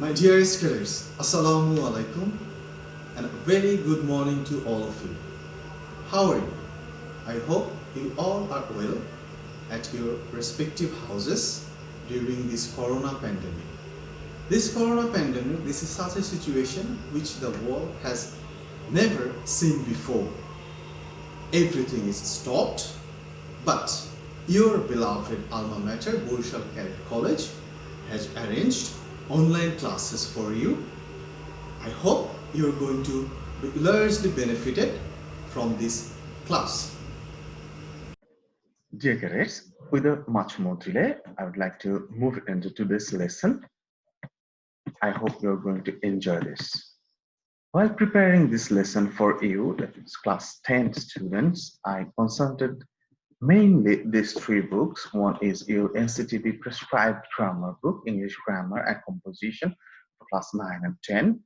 My dearest scholars, Assalamu alaikum and a very good morning to all of you. How are you? I hope you all are well at your respective houses during this corona pandemic. This corona pandemic, this is such a situation which the world has never seen before. Everything is stopped, but your beloved alma mater, Borishal Cadet College, has arranged online classes for you. I hope you're going to be largely benefited from this class. Dear cadets, without much more delay, I would like to move into today's lesson. I hope you're going to enjoy this. While preparing this lesson for you, that is class 10 students, I consulted mainly these three books. One is your NCTB prescribed grammar book, English Grammar and Composition for class 9 and 10,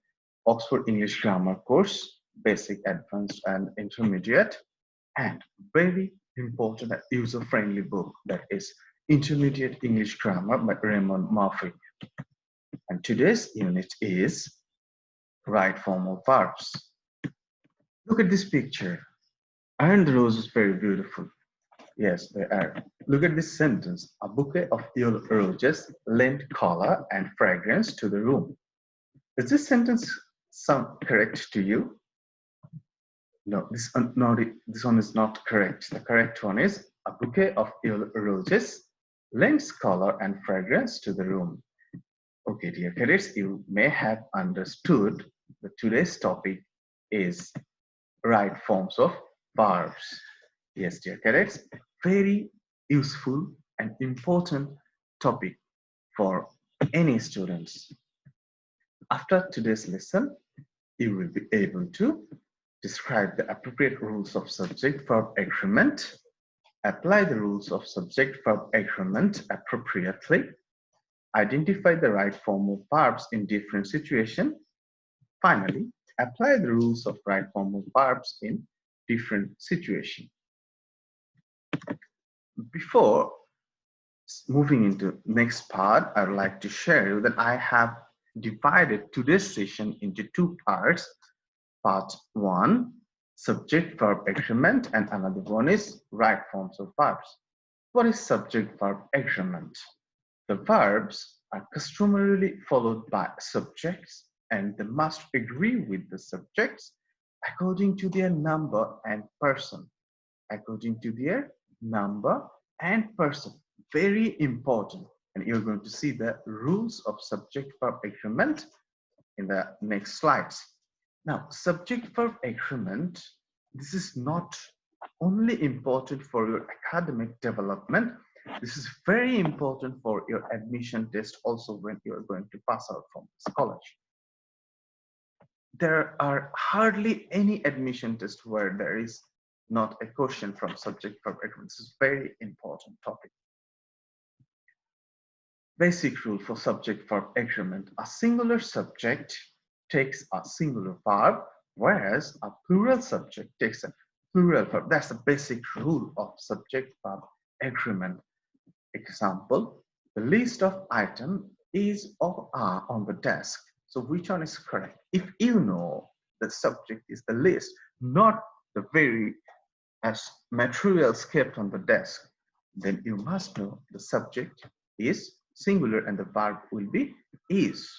Oxford English Grammar course, Basic, Advanced and Intermediate, and very important and user-friendly book that is Intermediate English Grammar by Raymond Murphy. And today's unit is right formal verbs. Look at this picture. Aren't the roses very beautiful? Yes, they are. Look at this sentence. A bouquet of yellow roses lent color and fragrance to the room. Does this sentence sound correct to you? No, this one is not correct. The correct one is a bouquet of yellow roses lends color and fragrance to the room. Okay, dear cadets, you may have understood that today's topic is right forms of verbs. Yes, dear cadets, very useful and important topic for any students. After today's lesson, you will be able to describe the appropriate rules of subject-verb agreement, apply the rules of subject-verb agreement appropriately, identify the right form of verbs in different situations. Finally, apply the rules of right form of verbs in different situations. Before moving into next part, I would like to share you that I have divided today's session into two parts. Part 1, subject-verb agreement, and another one is right forms of verbs. What is subject-verb agreement? The verbs are customarily followed by subjects and they must agree with the subjects according to their number and person. According to their number and person. Very important. And you're going to see the rules of subject-verb agreement in the next slides. Now, subject-verb agreement, this is not only important for your academic development, this is very important for your admission test also when you're going to pass out from this college. There are hardly any admission test where there is not a question from subject-verb agreement. This is a very important topic. Basic rule for subject-verb agreement. A singular subject takes a singular verb, whereas a plural subject takes a plural verb. That's the basic rule of subject-verb agreement. Example, the list of items is or are on the desk. So which one is correct? If you know the subject is the list, not the very as materials kept on the desk, then you must know the subject is singular and the verb will be is.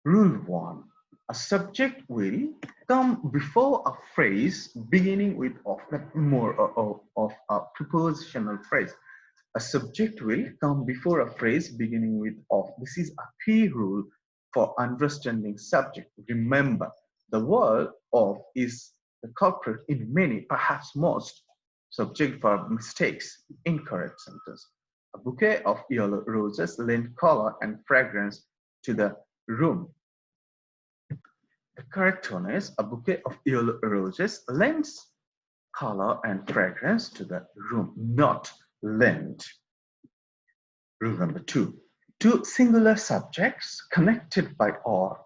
Rule 1. A subject will come before a phrase beginning with of more of a prepositional phrase. A subject will come before a phrase beginning with of. This is a key rule for understanding subject. Remember, the word of is the culprit in many, perhaps most, subject-verb mistakes. Incorrect sentence. A bouquet of yellow roses lent color and fragrance to the room. The correct one is a bouquet of yellow roses lends color and fragrance to the room, not lent. Rule number 2. Two singular subjects connected by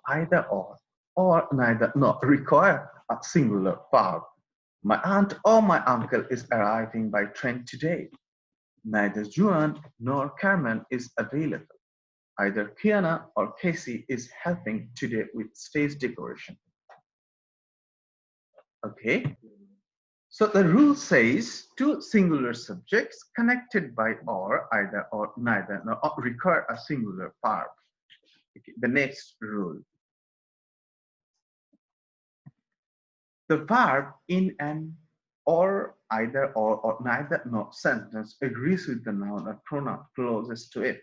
either or neither not require a singular verb. My aunt or my uncle is arriving by train today. Neither Juan nor Carmen is available. Either Kiana or Casey is helping today with stage decoration. Okay. So the rule says two singular subjects connected by or, either or, neither, or require a singular verb. Okay. The next rule. The verb in an or, either or neither nor sentence agrees with the noun or pronoun closest to it.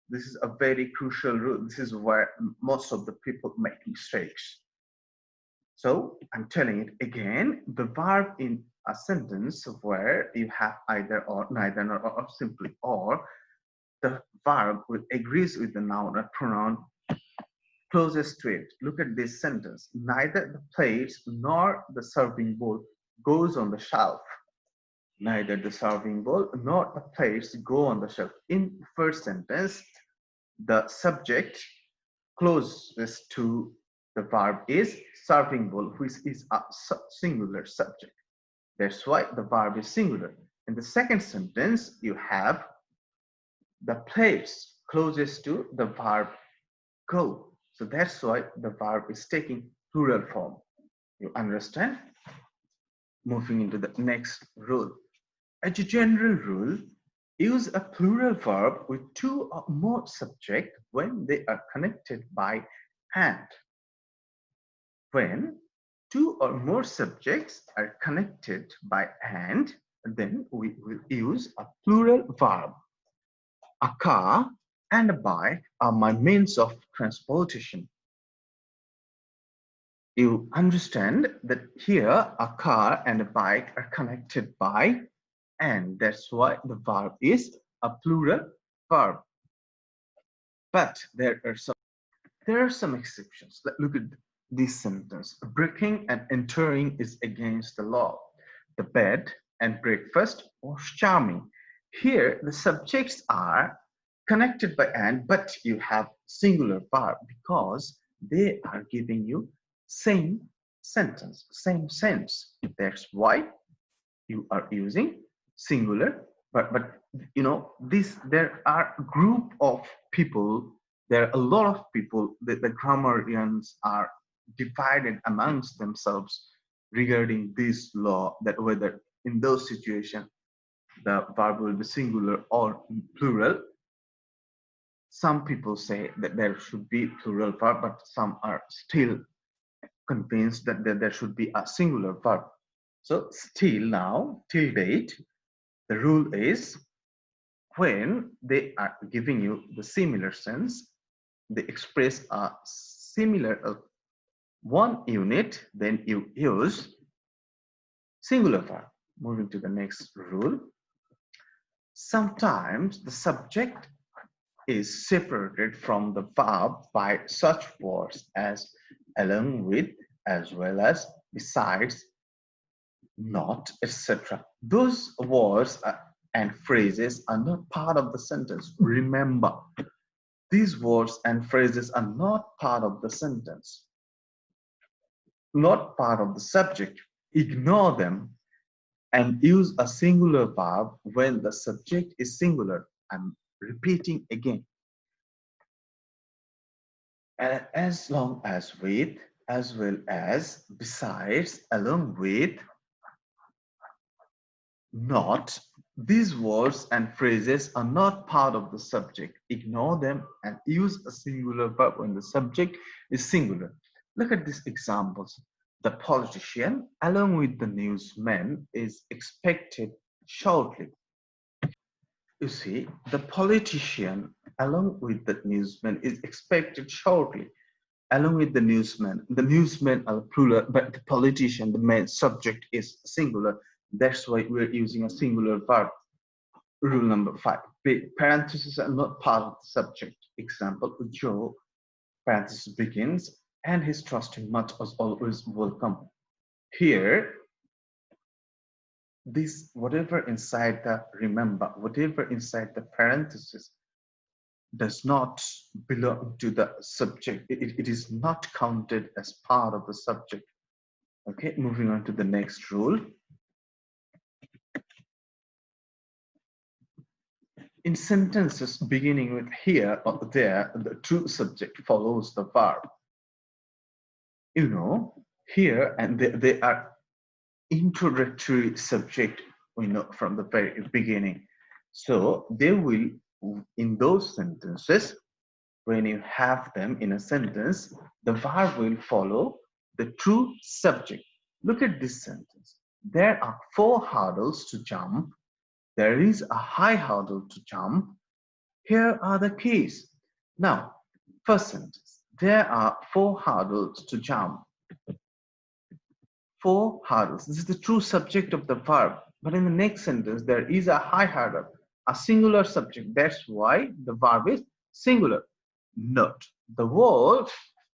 This is a very crucial rule. This is where most of the people make mistakes. So I'm telling it again, the verb in a sentence where you have either or, neither nor, or simply or, the verb agrees with the noun or pronoun closest to it. Look at this sentence. Neither the plates nor the serving bowl goes on the shelf. Neither the serving bowl nor the plates go on the shelf. In first sentence, the subject closest to the verb is serving bowl, which is a singular subject. That's why the verb is singular. In the second sentence, you have the place closest to the verb go. So that's why the verb is taking plural form. You understand? Moving into the next rule. As a general rule, use a plural verb with two or more subjects when they are connected by and. When two or more subjects are connected by and, then we will use a plural verb. A car and a bike are my means of transportation. You understand that here a car and a bike are connected by and. That's why the verb is a plural verb. But there are some exceptions. Look at this sentence. Breaking and entering is against the law. The bed and breakfast was charming. Here the subjects are connected by and, but you have singular verb because they are giving you same sentence, same sense. That's why you are using singular. But you know this, there are a group of people, there are a lot of people that the grammarians are divided amongst themselves regarding this law, that whether in those situations the verb will be singular or plural. Some people say that there should be plural verb, but some are still convinced that there should be a singular verb. So still now, till date, the rule is when they are giving you the similar sense, they express a similar one unit, then you use singular verb. Moving to the next rule. Sometimes the subject is separated from the verb by such words as along with, as well as, besides, not, etc. Those words and phrases are not part of the sentence. Remember, these words and phrases are not part of the sentence, not part of the subject. Ignore them and use a singular verb when the subject is singular. I'm repeating again. As long as with, as well as, besides, along with, not, these words and phrases are not part of the subject. Ignore them and use a singular verb when the subject is singular. Look at these examples. The politician, along with the newsman, is expected shortly. You see, the politician, along with the newsman, is expected shortly. Along with the newsmen are plural, but the politician, the main subject, is singular. That's why we're using a singular verb. Rule number 5. Parentheses are not part of the subject. Example, Joe, parenthesis begins, and his trusting much as always welcome. Here, this, whatever inside the, remember, whatever inside the parenthesis does not belong to the subject. It is not counted as part of the subject. Okay, moving on to the next rule. in sentences beginning with here or there, the true subject follows the verb. You know, here and they are introductory subject, from the very beginning. So they will, in those sentences, when you have them in a sentence, the verb will follow the true subject. Look at this sentence. There are 4 hurdles to jump. There is a high hurdle to jump. Here are the keys. Now, first sentence. There are 4 hurdles to jump. 4 hurdles. This is the true subject of the verb. But in the next sentence, there is a high hurdle, a singular subject. That's why the verb is singular. Note, the word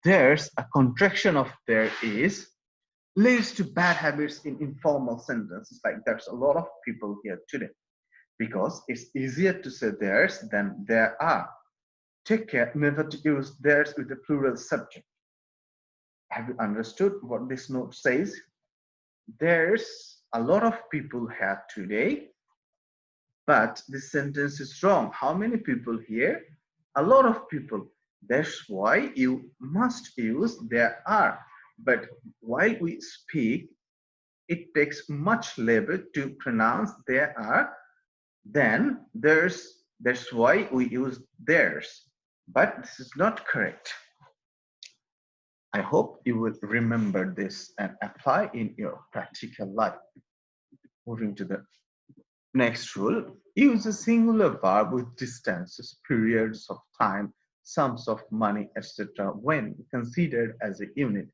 there's a contraction of there is leads to bad habits in informal sentences. Like there's a lot of people here today because it's easier to say there's than there are. Take care never to use there's with the plural subject. Have you understood what this note says? There's a lot of people here today, but this sentence is wrong. How many people here? A lot of people. That's why you must use there are. But while we speak, it takes much labor to pronounce there are. Then there's. That's why we use theirs. But this is not correct. I hope you will remember this and apply in your practical life. Moving to the next rule, use a singular verb with distances, periods of time, sums of money, etc. when considered as a unit.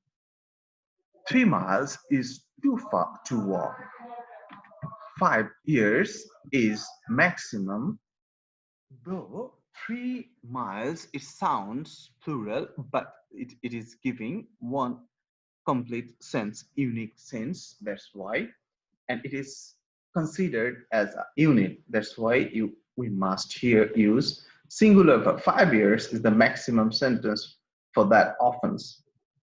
3 miles is too far to walk. 5 years is maximum. Though 3 miles, it sounds plural, but it is giving one complete sense, unique sense. That's why. And it is considered as a unit. That's why we must here use singular verb. 5 years is the maximum sentence for that offense.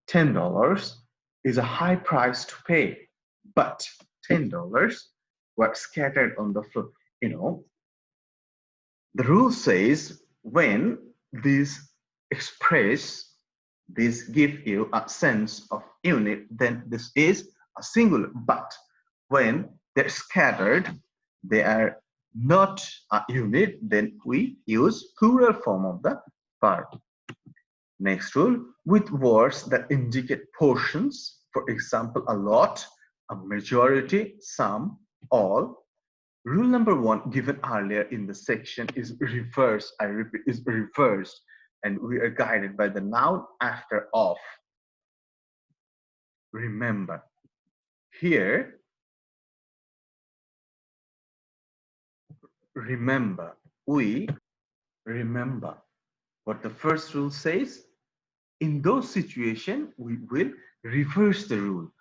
$10 is a high price to pay, but $10 were scattered on the floor. The rule says when these express, these give you a sense of unit, then this is a singular. But when they're scattered, they are not a unit, then we use plural form of the verb. Next rule, with words that indicate portions, for example, a lot, a majority, some, all. Rule number 1 given earlier in the section is reversed. I repeat, is reversed, and we are guided by the noun after of. Remember, here, we remember what the first rule says. In those situations, we will reverse the rule.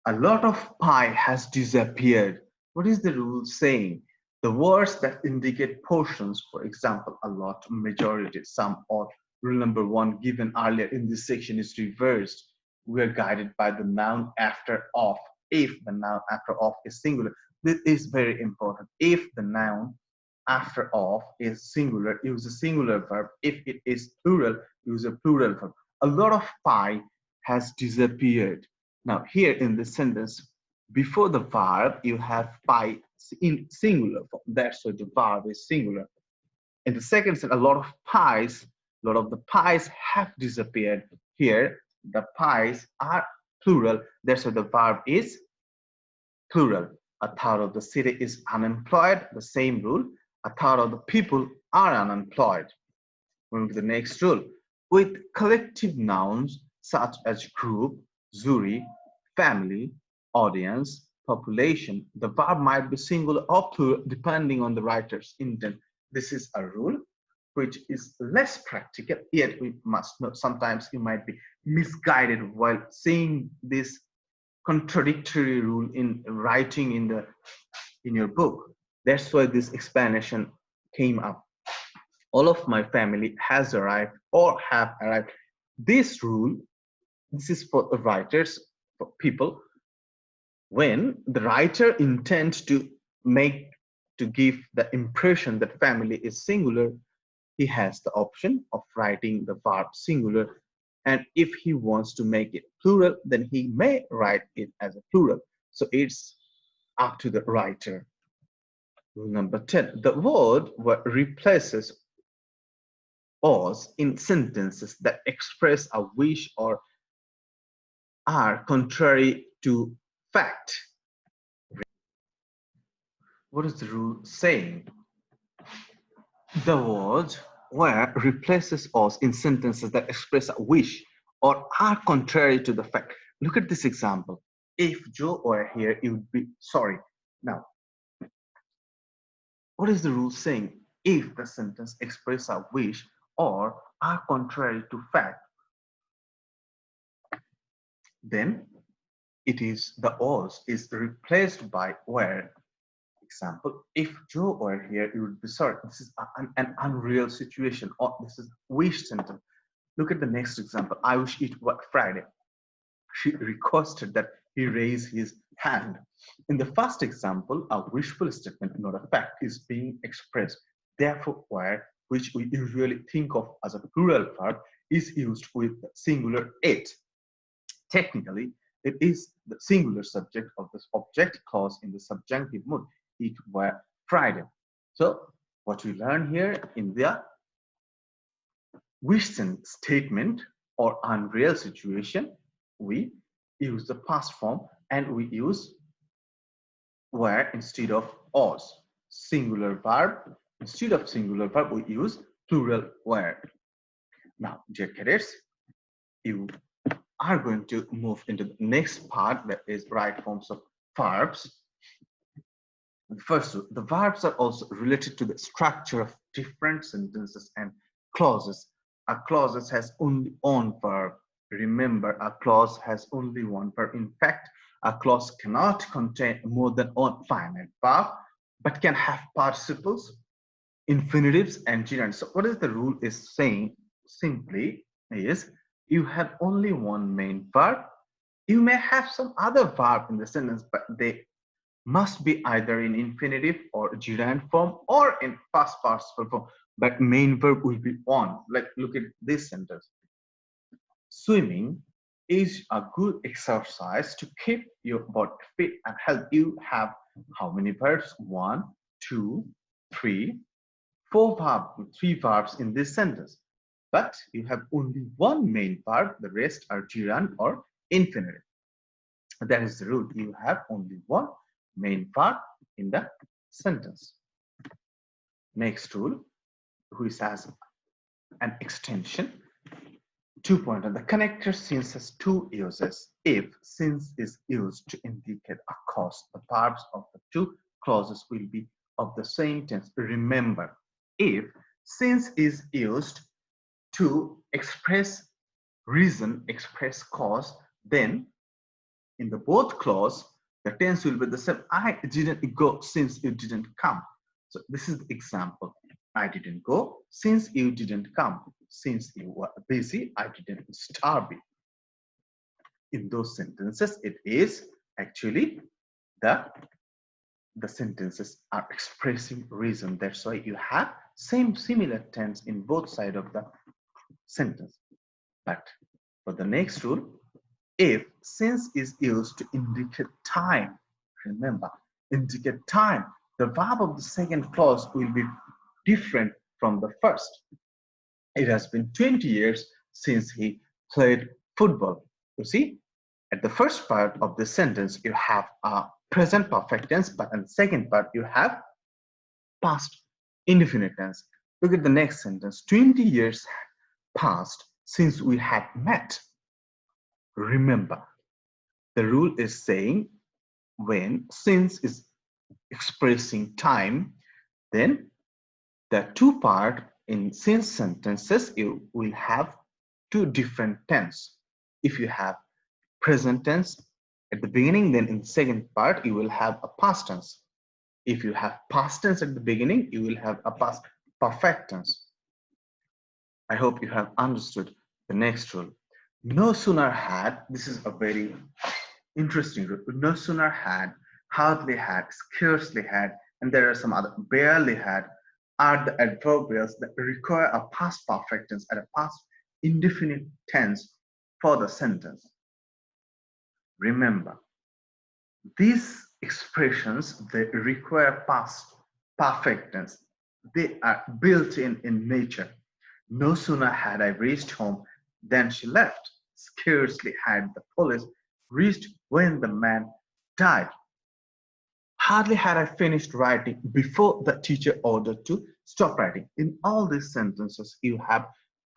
A lot of pie has disappeared. What is the rule saying? The words that indicate portions, for example, a lot, majority, some, or. Rule number 1 given earlier in this section is reversed. We are guided by the noun after of. If the noun after of is singular, this is very important. If the noun after of is singular, use a singular verb. If it is plural, use a plural verb. A lot of pie has disappeared. Now here in this sentence, before the verb, you have pie in singular form. That's why the verb is singular. In the second sentence, a lot of the pies have disappeared. Here, the pies are plural. That's why the verb is plural. A third of the city is unemployed. The same rule. A third of the people are unemployed. Moving to the next rule. With collective nouns such as group, jury, family, audience, population, the verb might be singular or plural depending on the writer's intent. This is a rule which is less practical, yet we must know sometimes you might be misguided while seeing this contradictory rule in writing in your book. That's why this explanation came up. All of my family has arrived or have arrived. This rule, this is for the writers, for people, when the writer intends to make to give the impression that family is singular, he has the option of writing the verb singular. And if he wants to make it plural, then he may write it as a plural. So it's up to the writer. Rule number 10, the word what replaces was in sentences that express a wish or are contrary to fact. What is the rule saying? The word where replaces us in sentences that express a wish or are contrary to the fact. Look at this example. If Joe were here, he would be sorry. Now, what is the rule saying? If the sentence expresses a wish or are contrary to fact, then it is the was is replaced by where. Example, if Joe were here, he would be sorry. This is an unreal situation, or this is wish sentence. Look at the next example. I wish it were Friday. She requested that he raise his hand. In the first example, a wishful statement, not a fact, is being expressed. Therefore, where, which we usually think of as a plural verb, is used with the singular it. Technically, it is the singular subject of this object clause in the subjunctive mood. It were Friday. So, what we learn here in the wish statement or unreal situation, we use the past form and we use were instead of was. Singular verb, instead of singular verb, we use plural were. Now, dear cadets, you are going to move into the next part, that is right forms of verbs. First, the verbs are also related to the structure of different sentences and clauses. A clause has only one verb. Remember, a clause has only one verb. In fact, a clause cannot contain more than one finite verb, but can have participles, infinitives, and gerunds. So what is the rule is saying simply is you have only one main verb. You may have some other verb in the sentence, but they must be either in infinitive or gerund form or in past participle form, but main verb will be on. Like, look at this sentence. Swimming is a good exercise to keep your body fit and help you have how many verbs? 1, 2, 3, 4 verbs, 3 verbs in this sentence. But you have only one main verb, the rest are gerund or infinitive. That is the rule. You have only one main verb in the sentence. Next rule, which has an extension. 2 pointer. The connector since has two uses. If since is used to indicate a cause, the verbs of the two clauses will be of the same tense. Remember, if since is used to express reason, express cause, then in the both clause, the tense will be the same. I didn't go since you didn't come. So this is the example. I didn't go since you didn't come. Since you were busy, I didn't starve you. In those sentences, it is actually the sentences are expressing reason. That's why you have similar tense in both sides of the sentence. But for the next rule, if since is used to indicate time, remember, indicate time, the verb of the second clause will be different from the first. It has been 20 years since he played football. You see, at the first part of the sentence, you have a present perfect tense, but in the second part, you have past indefinite tense. Look at the next sentence. 20 years passed since we had met. Remember, the rule is saying when since is expressing time, then the two part in since sentences, you will have two different tense. If you have present tense at the beginning, then in the second part, you will have a past tense. If you have past tense at the beginning, you will have a past perfect tense. I hope you have understood the next rule. No sooner had, this is a very interesting rule. No sooner had, hardly had, scarcely had, And there are some other barely had are the adverbials that require a past perfect tense and a past indefinite tense for the sentence. Remember, these expressions they require past perfect tense. They are built in nature. No sooner had I reached home than she left. Scarcely had the police reached when the man died. Hardly had I finished writing before the teacher ordered to stop writing. In all these sentences, you have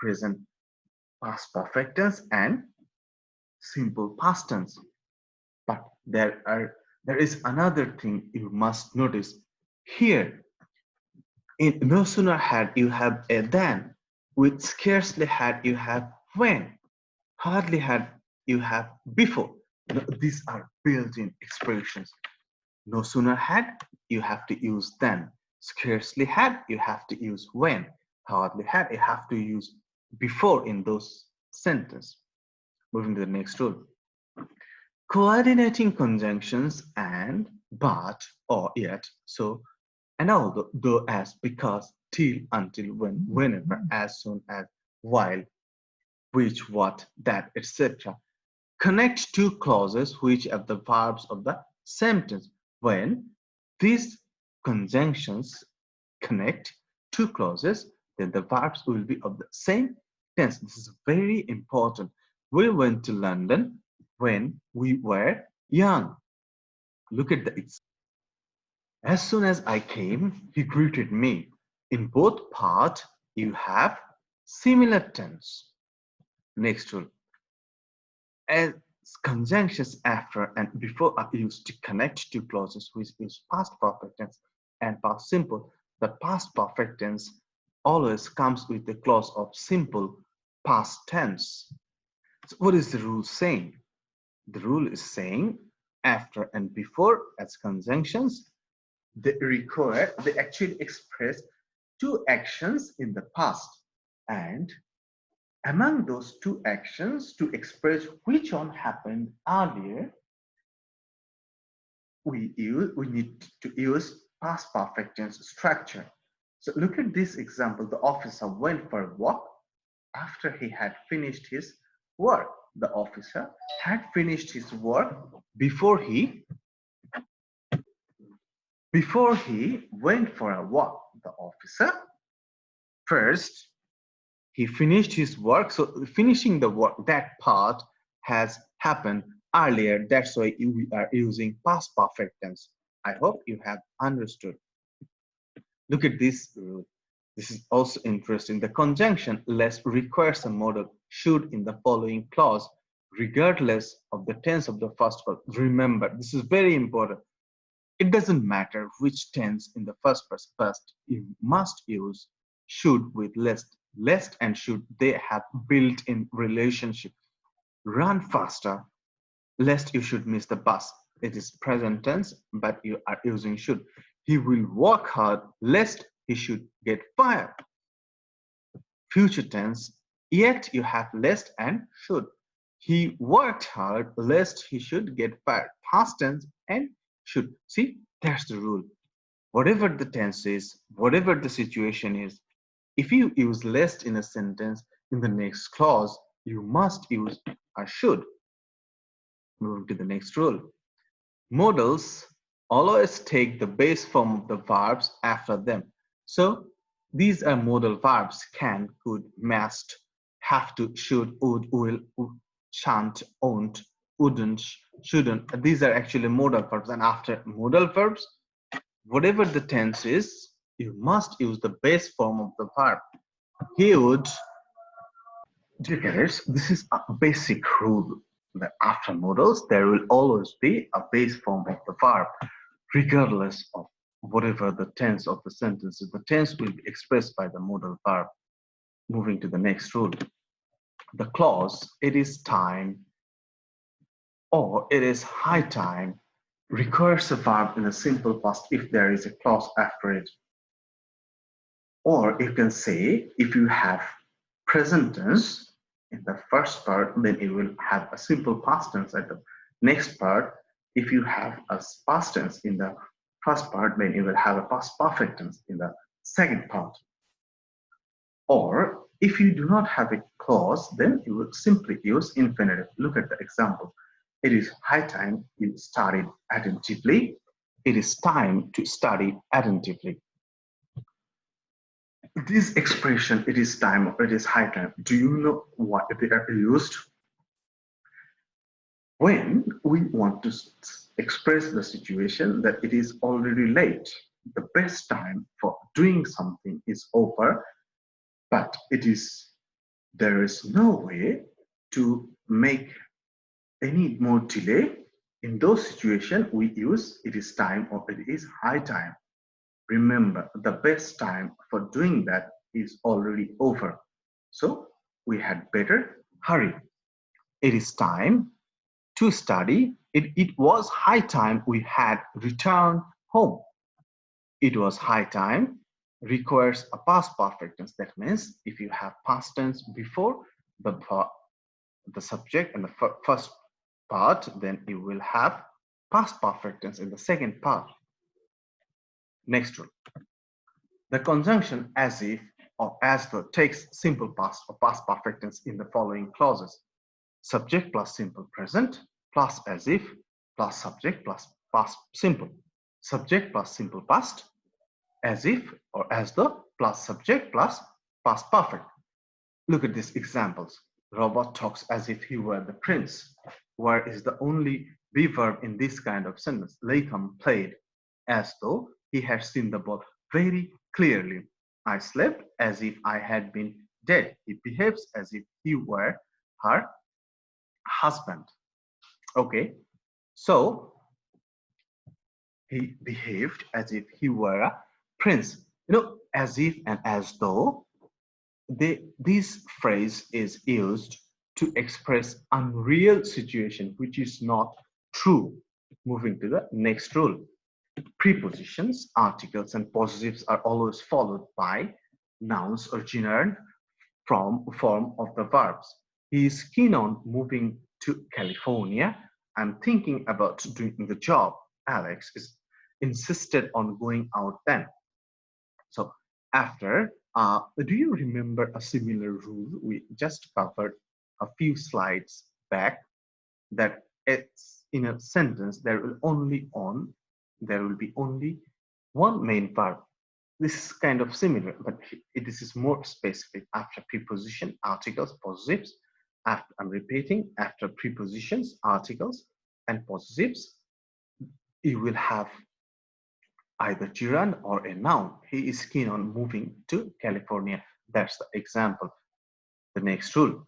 present past perfect tense and simple past tense. But there is another thing you must notice here. In no sooner had you have a than, with scarcely had you have when, hardly had you have before. These are built-in expressions. No sooner had, you have to use then. Scarcely had, you have to use when. Hardly had, you have to use before in those sentences. Moving to the next rule. Coordinating conjunctions and, but, or, yet, so, and although, though, as, because, till, until, when, whenever, as soon as, while, which, what, that, etc. Connect two clauses which are the verbs of the sentence. When these conjunctions connect two clauses, then the verbs will be of the same tense. This is very important. We went to London when we were young. Look at the as soon as I came, he greeted me. In both parts, you have similar tense. Next rule. As conjunctions after and before are used to connect two clauses which use past perfect tense and past simple. The past perfect tense always comes with the clause of simple past tense. So what is the rule saying? The rule is saying after and before as conjunctions, they actually express two actions in the past, and among those two actions to express which one happened earlier, we need to use past perfect tense structure. So look at this example. The officer went for a walk after he had finished his work. The officer had finished his work before he went for a walk. The officer first he finished his work. So finishing the work, that part has happened earlier. That's why we are using past perfect tense. I hope you have understood. Look at this rule. This is also interesting. The conjunction less requires a modal should in the following clause, regardless of the tense of the first verb. Remember, this is very important. It doesn't matter which tense in the first person, first you must use should with lest. Lest and should, they have built-in relationship. Run faster, lest you should miss the bus. It is present tense, but you are using should. He will work hard, lest he should get fired. Future tense, yet you have lest and should. He worked hard, lest he should get fired. Past tense and should. See, that's the rule. Whatever the tense is, whatever the situation is, if you use lest in a sentence, in the next clause, you must use a should. Moving to the next rule. Modals always take the base form of the verbs after them. So these are modal verbs: can, could, must, have to, should, would, will, shan't, won't, wouldn't, shouldn't. These are actually modal verbs, and after modal verbs, whatever the tense is, you must use the base form of the verb. He would. Dear cadets, this is a basic rule that after modals, there will always be a base form of the verb, regardless of whatever the tense of the sentence is. The tense will be expressed by the modal verb. Moving to the next rule. The clause, it is time or it is high time, requires a verb in a simple past if there is a clause after it. Or you can say, if you have present tense in the first part, then you will have a simple past tense at the next part. If you have a past tense in the first part, then you will have a past perfect tense in the second part. Or if you do not have a clause, then you will simply use infinitive. Look at the example. It is high time you studied attentively. It is time to study attentively. This expression, it is time or it is high time, do you know what they are used? When we want to express the situation that it is already late, the best time for doing something is over, but there is no way to make any more delay. In those situations, we use it is time or it is high time. Remember, the best time for doing that is already over. So we had better hurry. It is time to study. It was high time we had returned home. It was high time requires a past perfect tense. That means if you have past tense before the subject in the first part, then you will have past perfect tense in the second part. Next rule. The conjunction as if or as though takes simple past or past perfect tense in the following clauses. Subject plus simple present plus as if plus subject plus past simple. Subject plus simple past, as if or as though plus subject plus past perfect. Look at these examples. Robert talks as if he were the prince. Where is the only be verb in this kind of sentence? Latham played as though he had seen the ball very clearly. I slept as if I had been dead. He behaves as if he were her husband. Okay, so he behaved as if he were a prince. As if and as though, this phrase is used to express unreal situation which is not true. Moving to the next rule. Prepositions, articles, and possessives are always followed by nouns or gerund from form of the verbs. He is keen on moving to California. I'm thinking about doing the job. Alex is insisted on going out then. So after, do you remember a similar rule we just covered a few slides back, that it's in a sentence there will be only one main verb. This is kind of similar, but this is more specific. After preposition, articles, possessives. I'm repeating, after prepositions, articles, and possessives, you will have either gerund or a noun. He is keen on moving to California. That's the example. The next rule.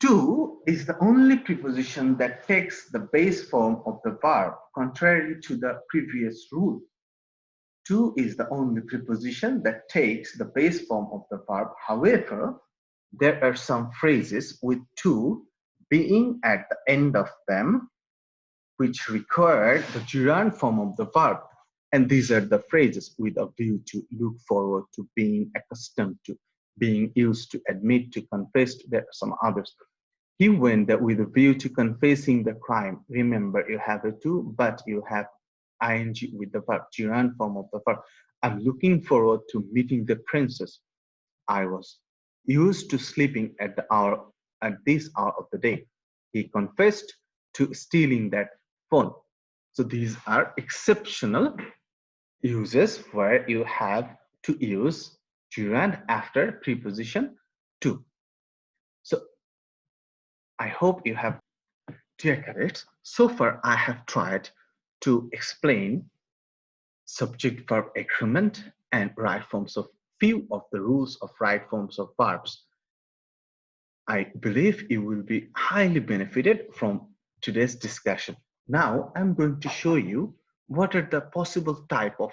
To is the only preposition that takes the base form of the verb, contrary to the previous rule. To is the only preposition that takes the base form of the verb. However, there are some phrases with to being at the end of them which require the gerund form of the verb. And these are the phrases: with a view to, look forward to, being accustomed to, being used to, admit to, confess to. There are some others. He went with a view to confessing the crime. Remember, you have a to, but you have ing with the verb, gerund form of the verb. I'm looking forward to meeting the princess. I was used to sleeping at this hour of the day. He confessed to stealing that phone. So these are exceptional uses where you have to use gerund after preposition to. So I hope you have taken it. So far, I have tried to explain subject verb agreement and right forms of few of the rules of right forms of verbs. I believe you will be highly benefited from today's discussion. Now I'm going to show you what are the possible type of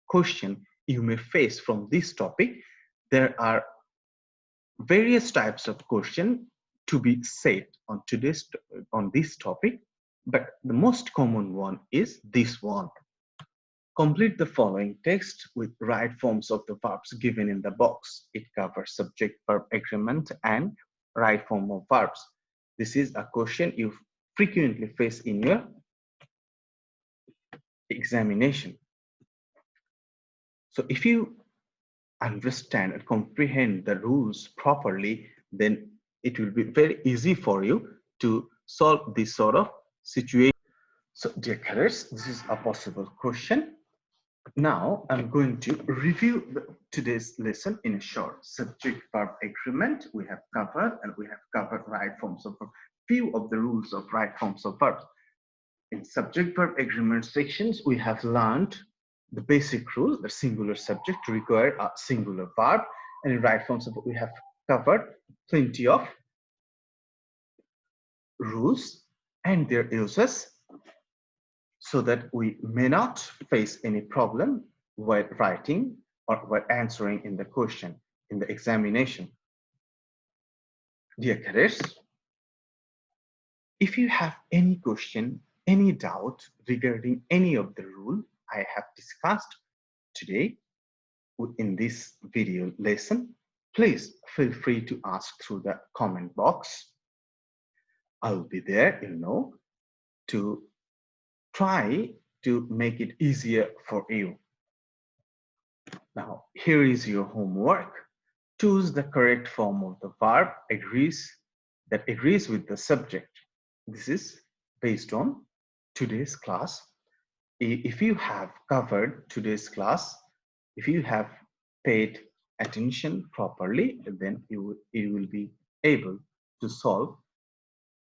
question you may face from this topic. There are various types of question to be said on this topic, but the most common one is this one. Complete the following text with right forms of the verbs given in the box. It covers subject verb agreement and right form of verbs. This is a question you frequently face in your examination. So if you understand and comprehend the rules properly, then it will be very easy for you to solve this sort of situation. So dear cadets, this is a possible question. Now I'm going to review today's lesson in a short. Subject verb agreement we have covered, and we have covered right forms of verb, few of the rules of right forms of verbs. In subject verb agreement sections, we have learned the basic rule, the singular subject require a singular verb, and in right forms of verb we have covered plenty of rules and their uses, so that we may not face any problem while writing or while answering in the question, in the examination. Dear cadets, if you have any question, any doubt regarding any of the rule I have discussed today in this video lesson, please feel free to ask through the comment box. I'll be there, to try to make it easier for you. Now, here is your homework. Choose the correct form of the verb that agrees with the subject. This is based on today's class. If you have covered today's class, if you have paid attention properly, then you will be able to solve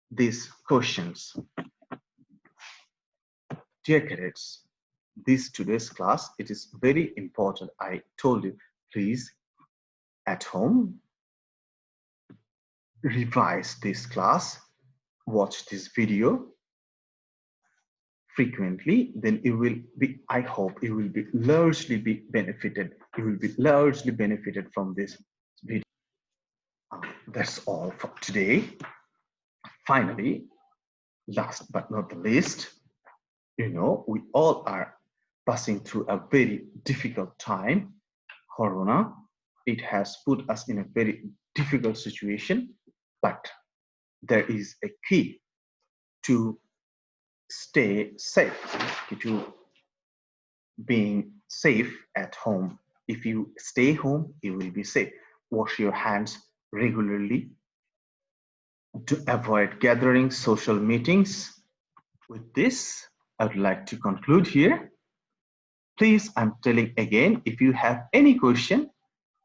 these questions. Dear cadets, today's class, it is very important. I told you, please at home revise this class, watch this video frequently, then you will be, I hope you will be largely benefited. You will be largely benefited from this video. That's all for today. Finally, last but not the least, we all are passing through a very difficult time. Corona, it has put us in a very difficult situation, but there is a key to stay safe, to being safe at home. If you stay home, you will be safe. Wash your hands regularly to avoid gathering, social meetings. With this, I would like to conclude here. Please, I'm telling again, if you have any question,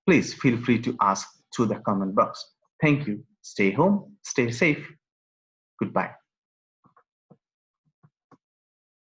please feel free to ask through the comment box. Thank you. Stay home, stay safe. Goodbye.